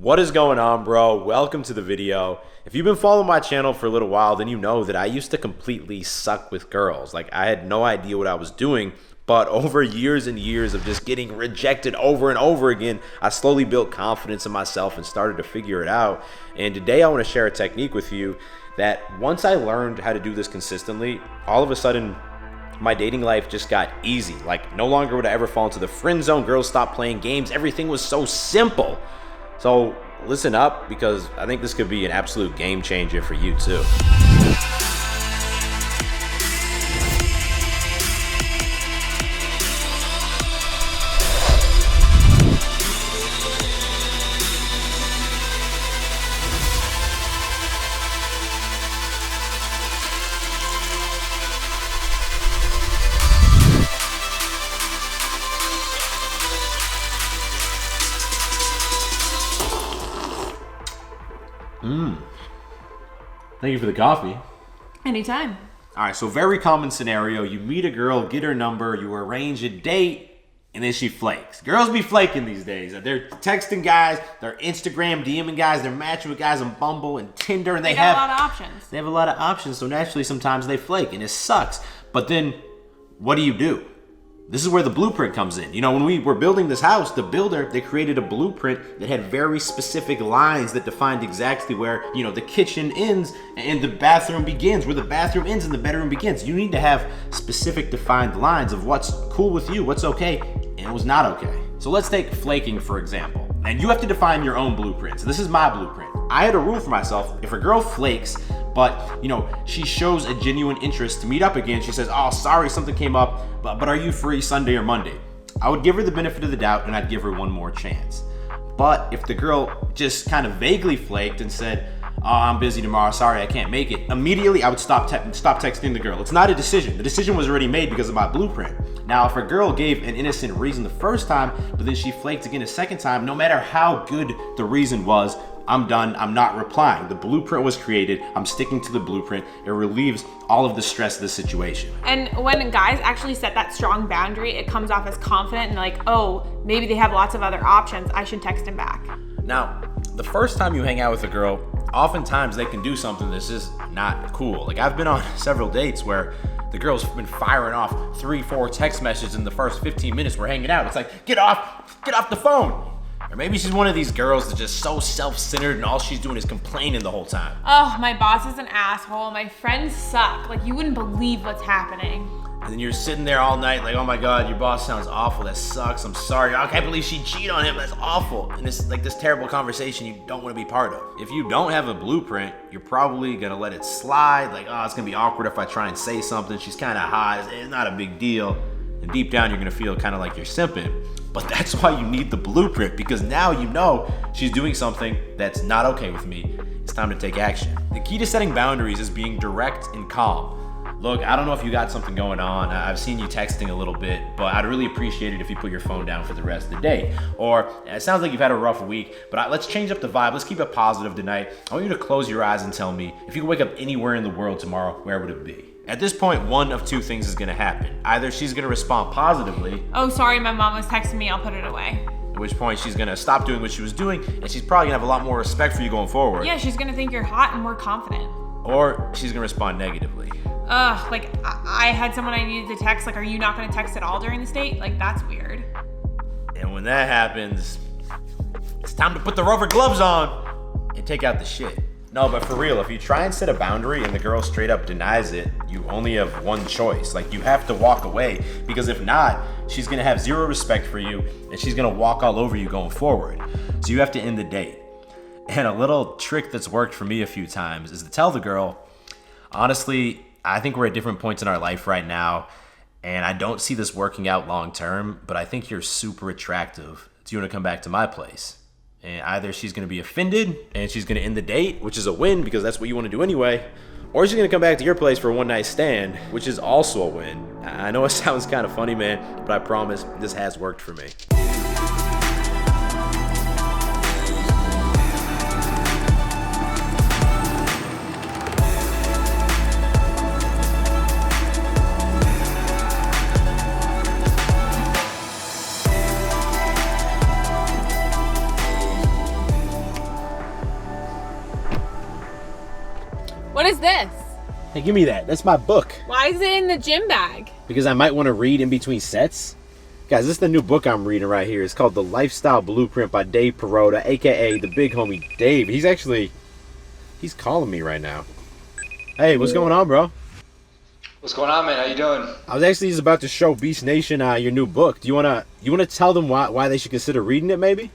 What is going on, bro? Welcome to the video. If you've been following my channel for a little while, then you know that I used to completely suck with girls. Like, I had no idea what I was doing, but over years and years of just getting rejected over and over again, I slowly built confidence in myself and started to figure it out. And today I want to share a technique with you that once I learned how to do this consistently, all of a sudden my dating life just got easy. Like, no longer would I ever fall into the friend zone. Girls stopped playing games. Everything was so simple. So listen up, because I think this could be an absolute game changer for you too. Thank you for the coffee. Anytime. All right, so very common scenario. You meet a girl, get her number, you arrange a date, and then she flakes. Girls be flaking these days. They're texting guys, they're Instagram DMing guys, they're matching with guys on Bumble and Tinder, and they have a lot of options. They have a lot of options, so naturally sometimes they flake, and it sucks. But then, what do? This is where the blueprint comes in. You know, when we were building this house, the builder, they created a blueprint that had very specific lines that defined exactly where, you know, the kitchen ends and the bathroom begins, where the bathroom ends and the bedroom begins. You need to have specific defined lines of what's cool with you, what's okay, and what's not okay. So let's take flaking, for example. And you have to define your own blueprint. So this is my blueprint. I had a rule for myself. If a girl flakes, but, you know, she shows a genuine interest to meet up again, she says, oh, sorry, something came up, but are you free Sunday or Monday? I would give her the benefit of the doubt and I'd give her one more chance. But if the girl just kind of vaguely flaked and said, oh, I'm busy tomorrow, sorry, I can't make it, immediately I would stop texting the girl. It's not a decision. The decision was already made because of my blueprint. Now, if a girl gave an innocent reason the first time, but then she flaked again a second time, no matter how good the reason was, I'm done, I'm not replying. The blueprint was created, I'm sticking to the blueprint. It relieves all of the stress of the situation. And when guys actually set that strong boundary, it comes off as confident and like, oh, maybe they have lots of other options, I should text him back. Now, the first time you hang out with a girl, oftentimes they can do something that's just not cool. Like, I've been on several dates where the girl's been firing off 3-4 text messages in the first 15 minutes we're hanging out. It's like, get off the phone. Or maybe she's one of these girls that's just so self-centered and all she's doing is complaining the whole time. Oh, my boss is an asshole. My friends suck. Like, you wouldn't believe what's happening. And then you're sitting there all night like, oh my God, your boss sounds awful. That sucks. I'm sorry. I can't believe she cheated on him. That's awful. And it's like this terrible conversation you don't want to be part of. If you don't have a blueprint, you're probably going to let it slide. Like, oh, it's going to be awkward if I try and say something. She's kind of hot. It's not a big deal. And deep down, you're going to feel kind of like you're simping. But that's why you need the blueprint, because now you know she's doing something that's not okay with me. It's time to take action. The key to setting boundaries is being direct and calm. Look, I don't know if you got something going on. I've seen you texting a little bit, but I'd really appreciate it if you put your phone down for the rest of the day. Or it sounds like you've had a rough week, but let's change up the vibe. Let's keep it positive tonight. I want you to close your eyes and tell me, if you could wake up anywhere in the world tomorrow, where would it be? At this point, one of two things is gonna happen. Either she's gonna respond positively. Oh, sorry, my mom was texting me, I'll put it away. At which point she's gonna stop doing what she was doing, and she's probably gonna have a lot more respect for you going forward. Yeah, she's gonna think you're hot and more confident. Or she's gonna respond negatively. Ugh, like, I had someone I needed to text, like, are you not gonna text at all during this date? Like, that's weird. And when that happens, it's time to put the rubber gloves on and take out the shit. No, but for real, if you try and set a boundary and the girl straight up denies it, you only have one choice. Like, you have to walk away, because if not, she's gonna have zero respect for you and she's gonna walk all over you going forward. So you have to end the date. And a little trick that's worked for me a few times is to tell the girl, honestly, I think we're at different points in our life right now, and I don't see this working out long term, but I think you're super attractive. Do you want to come back to my place? And either she's going to be offended and she's going to end the date, which is a win because that's what you want to do anyway, or she's going to come back to your place for a one-night stand, which is also a win. I know it sounds kind of funny, man, but I promise this has worked for me. What is this? Hey, give me that. That's my book. Why is it in the gym bag? Because I might want to read in between sets. Guys, this is the new book I'm reading right here. It's called The Lifestyle Blueprint by Dave Perota, a.k.a. the big homie Dave. He's calling me right now. Hey, what's going on, bro? What's going on, man? How you doing? I was actually just about to show Beast Nation your new book. Do you wanna tell them why they should consider reading it, maybe?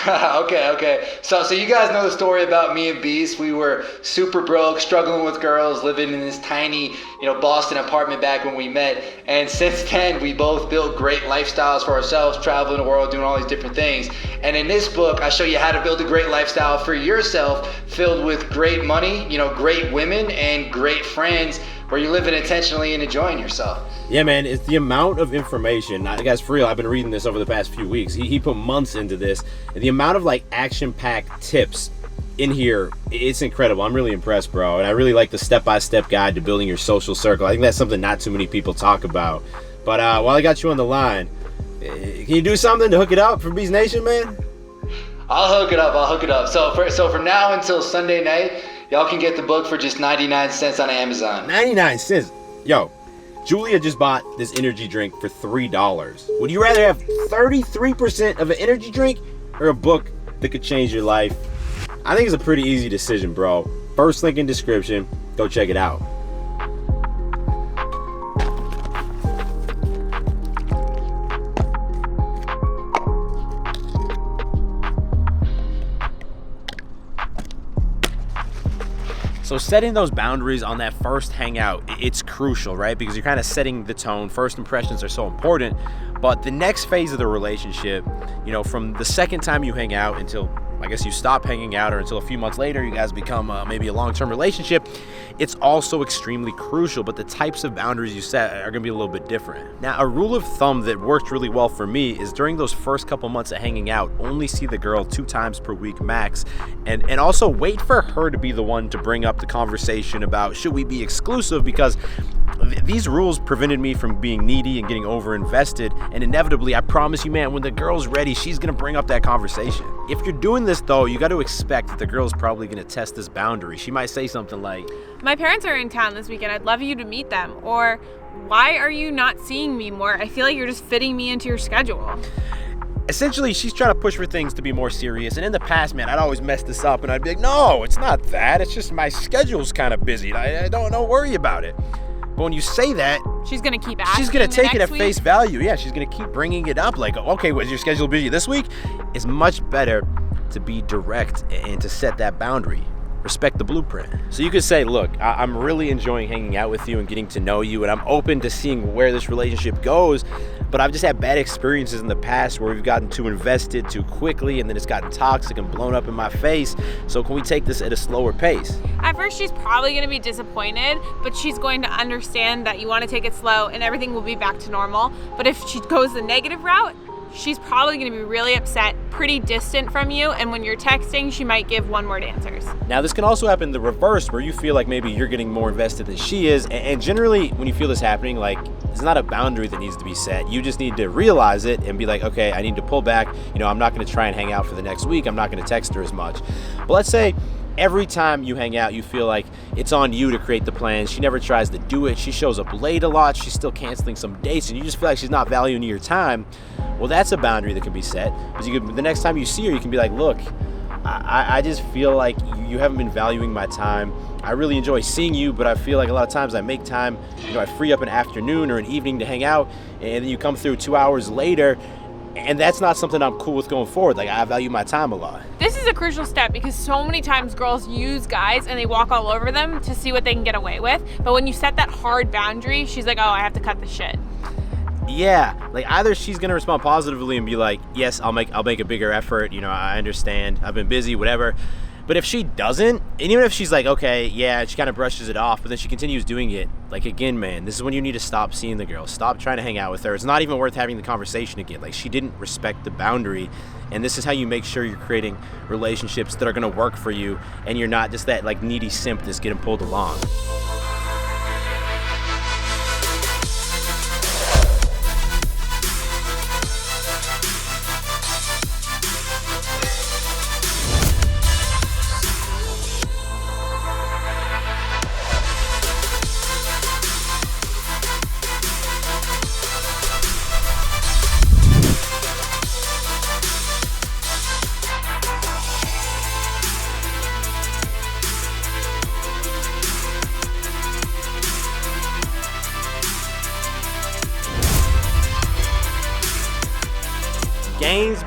Okay. So you guys know the story about me and Beast. We were super broke, struggling with girls, living in this tiny, Boston apartment back when we met. And since then, we both built great lifestyles for ourselves, traveling the world, doing all these different things. And in this book, I show you how to build a great lifestyle for yourself, filled with great money, great women, and great friends, where you're living intentionally and enjoying yourself. Yeah, man, it's the amount of information. Guys, for real, I've been reading this over the past few weeks. He put months into this. And the amount of action-packed tips in here, it's incredible. I'm really impressed, bro. And I really like the step-by-step guide to building your social circle. I think that's something not too many people talk about. But while I got you on the line, can you do something to hook it up for Beast Nation, man? I'll hook it up. So from now until Sunday night, y'all can get the book for just 99 cents on Amazon. 99 cents? Yo. Julia just bought this energy drink for $3. Would you rather have 33% of an energy drink or a book that could change your life? I think it's a pretty easy decision, bro. First link in description. Go check it out. So setting those boundaries on that first hangout, it's crucial, right? Because you're kind of setting the tone. First impressions are so important. But the next phase of the relationship, from the second time you hang out until, I guess, you stop hanging out, or until a few months later you guys become maybe a long-term relationship, it's also extremely crucial. But the types of boundaries you set are going to be a little bit different. Now, a rule of thumb that worked really well for me is during those first couple months of hanging out, only see the girl 2 times per week max, and also wait for her to be the one to bring up the conversation about should we be exclusive, because these rules prevented me from being needy and getting over invested. And inevitably, I promise you, man, when the girl's ready, she's gonna bring up that conversation. If you're doing this though, you got to expect that the girl's probably gonna test this boundary. She might say something like, "My parents are in town this weekend. I'd love you to meet them." Or, "Why are you not seeing me more? I feel like you're just fitting me into your schedule." Essentially, she's trying to push for things to be more serious. And in the past, man, I'd always mess this up and I'd be like, "No, it's not that. It's just my schedule's kind of busy. I don't worry about it." But when you say that, she's gonna keep asking. She's gonna take it at week. face value. Yeah, she's gonna keep bringing it up. Like, okay, was your schedule busy this week? It's much better to be direct and to set that boundary. Respect the blueprint. So you could say, "Look, I'm really enjoying hanging out with you and getting to know you, and I'm open to seeing where this relationship goes, but I've just had bad experiences in the past where we've gotten too invested too quickly, and then it's gotten toxic and blown up in my face. So can we take this at a slower pace?" At first, she's probably going to be disappointed, but she's going to understand that you want to take it slow and everything will be back to normal. But if she goes the negative route, she's probably going to be really upset, pretty distant from you, and when you're texting, she might give one-word answers. Now, this can also happen the reverse, where you feel like maybe you're getting more invested than she is, and generally, when you feel this happening, it's not a boundary that needs to be set. You just need to realize it and be like, okay, I need to pull back. I'm not going to try and hang out for the next week. I'm not going to text her as much. But let's say every time you hang out, you feel like it's on you to create the plans. She never tries to do it. She shows up late a lot. She's still canceling some dates, and you just feel like she's not valuing your time. Well, that's a boundary that can be set. Because the next time you see her, you can be like, "Look, I just feel like you haven't been valuing my time. I really enjoy seeing you, but I feel like a lot of times I make time, I free up an afternoon or an evening to hang out, and then you come through 2 hours later, and that's not something I'm cool with going forward. I value my time a lot." This is a crucial step because so many times girls use guys and they walk all over them to see what they can get away with. But when you set that hard boundary, she's like, "Oh, I have to cut the shit." Yeah, either she's gonna respond positively and be like, "Yes, I'll make a bigger effort. I understand. I've been busy, whatever." But if she doesn't, and even if she's like, "Okay, yeah," she kind of brushes it off, but then she continues doing it. Again, man, this is when you need to stop seeing the girl. Stop trying to hang out with her. It's not even worth having the conversation again. She didn't respect the boundary, and this is how you make sure you're creating relationships that are gonna work for you, and you're not just that needy simp that's getting pulled along.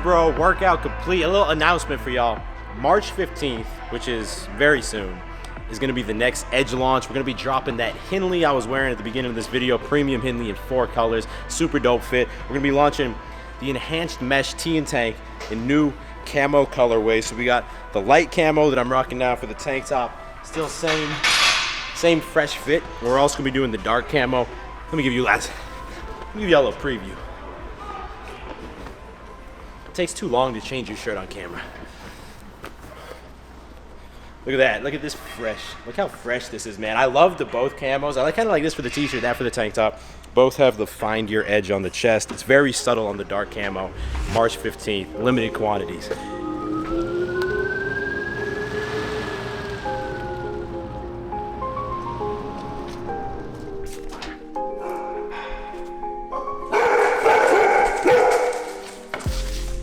bro, workout complete. A little announcement for y'all. March 15th, which is very soon, is gonna be the next Edge launch. We're gonna be dropping that Henley I was wearing at the beginning of this video, premium Henley in 4 colors, super dope fit. We're gonna be launching the enhanced mesh tee and tank in new camo colorways. So we got the light camo that I'm rocking now for the tank top, still same fresh fit. We're also gonna be doing the dark camo. Let me give you a little preview. It takes too long to change your shirt on camera. Look at that. Look at this fresh. Look how fresh this is, man. I love the both camos. I kind of like this for the t-shirt, that for the tank top. Both have the find your edge on the chest. It's very subtle on the dark camo. March 15th, limited quantities.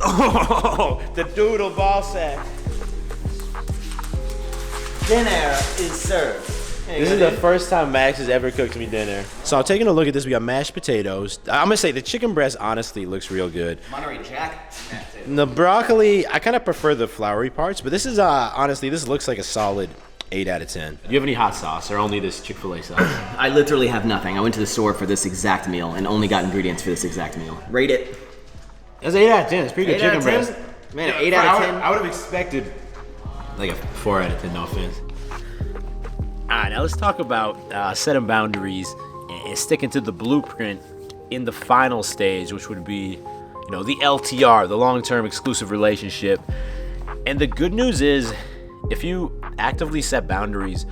Oh, the doodle ball sack. Dinner is served. This is the first time Max has ever cooked me dinner. So I'm taking a look at this. We got mashed potatoes. I'm gonna say the chicken breast honestly looks real good. Monterey Jack. The broccoli, I kind of prefer the floury parts, but this is honestly, this looks like a solid 8 out of 10. Do you have any hot sauce or only this Chick-fil-A sauce? I literally have nothing. I went to the store for this exact meal and only got ingredients for this exact meal. Rate it. That's 8 out of 10. It's pretty good 8 out chicken of 10? breast. Man, 8 out of 10. I would have expected like a 4 out of 10, no offense. All right, now let's talk about setting boundaries and sticking to the blueprint in the final stage, which would be, you know, the LTR, the long-term exclusive relationship. And the good news is, if you actively set boundaries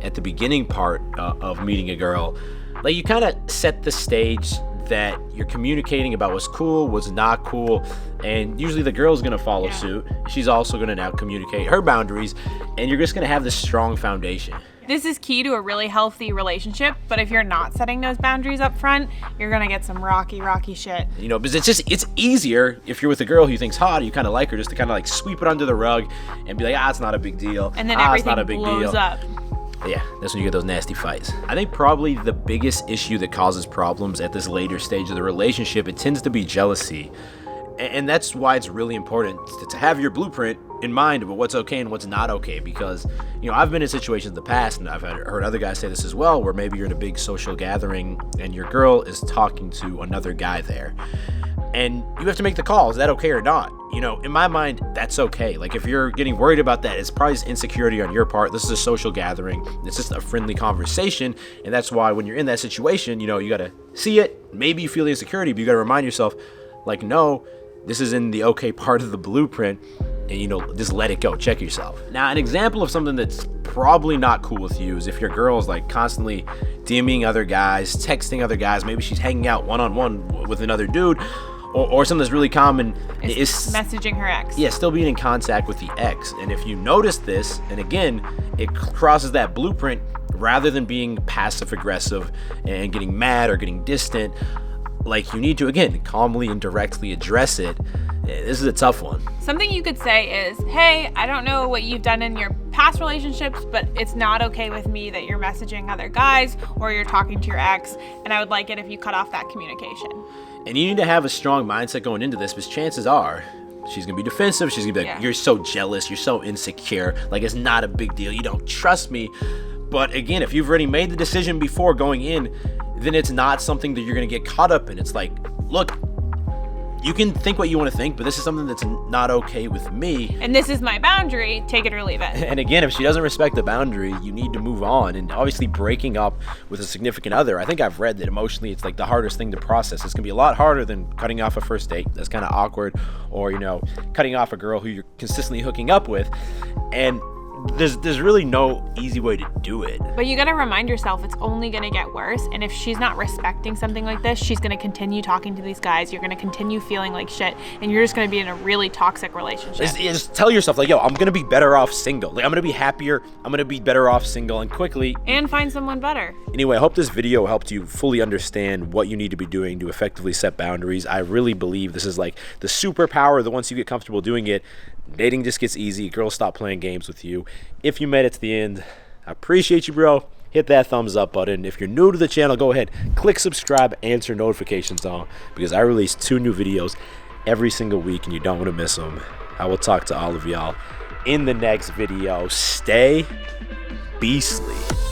at the beginning part of meeting a girl, like you kind of set the stage that you're communicating about what's cool, what's not cool, and usually the girl's gonna follow suit. She's also gonna now communicate her boundaries, and you're just gonna have this strong foundation. This is key to a really healthy relationship, but if you're not setting those boundaries up front, you're gonna get some rocky shit. You know, because it's easier if you're with a girl who you think's hot, or you kind of like her, just to kind of like sweep it under the rug and be like, it's not a big deal. And then it's everything not a big blows deal. up. Yeah, that's when you get those nasty fights. I think probably the biggest issue that causes problems at this later stage of the relationship, it tends to be jealousy. And that's why it's really important to have your blueprint in mind about what's okay and what's not okay. Because, you know, I've been in situations in the past, and I've heard other guys say this as well, where maybe you're in a big social gathering and your girl is talking to another guy there. And you have to make the call, is that okay or not? You know, in my mind, that's okay. Like, if you're getting worried about that, it's probably insecurity on your part. This is a social gathering. It's just a friendly conversation. And that's why when you're in that situation, you know, you got to see it. Maybe you feel the insecurity, but you got to remind yourself, like, no, this is in the okay part of the blueprint. And, you know, just let it go. Check yourself. Now, an example of something that's probably not cool with you is if your girl's like constantly DMing other guys, texting other guys. Maybe she's hanging out one-on-one with another dude. Or something that's really common is messaging her ex. Yeah, still being in contact with the ex. And if you notice this, and again, it crosses that blueprint, rather than being passive aggressive and getting mad or getting distant, like you need to, again, calmly and directly address it. This is a tough one. Something you could say is, hey, I don't know what you've done in your past relationships, but it's not okay with me that you're messaging other guys or you're talking to your ex, and I would like it if you cut off that communication. And you need to have a strong mindset going into this, because chances are she's gonna be defensive. She's gonna be like, you're so jealous, you're so insecure, like it's not a big deal, you don't trust me. But again, if you've already made the decision before going in, then it's not something that you're gonna get caught up in. It's like, look, you can think what you want to think, but this is something that's not okay with me. And this is my boundary, take it or leave it. And again, if she doesn't respect the boundary, you need to move on. And obviously breaking up with a significant other, I think I've read that emotionally it's like the hardest thing to process. It's gonna be a lot harder than cutting off a first date. That's kind of awkward. Or, you know, cutting off a girl who you're consistently hooking up with. And there's really no easy way to do it. But you gotta remind yourself it's only gonna get worse, and if she's not respecting something like this, she's gonna continue talking to these guys, you're gonna continue feeling like shit, and you're just gonna be in a really toxic relationship. Just tell yourself, like, yo, I'm gonna be better off single. Like, I'm gonna be happier, I'm gonna be better off single, and quickly. And find someone better. Anyway, I hope this video helped you fully understand what you need to be doing to effectively set boundaries. I really believe this is like the superpower that once you get comfortable doing it, dating just gets easy. Girls stop playing games with you. If you made it to the end, I appreciate you, bro. Hit that thumbs up button. If you're new to the channel, go ahead, click subscribe and turn notifications on, because I release 2 new videos every single week, and you don't want to miss them. I will talk to all of y'all in the next video. Stay beastly.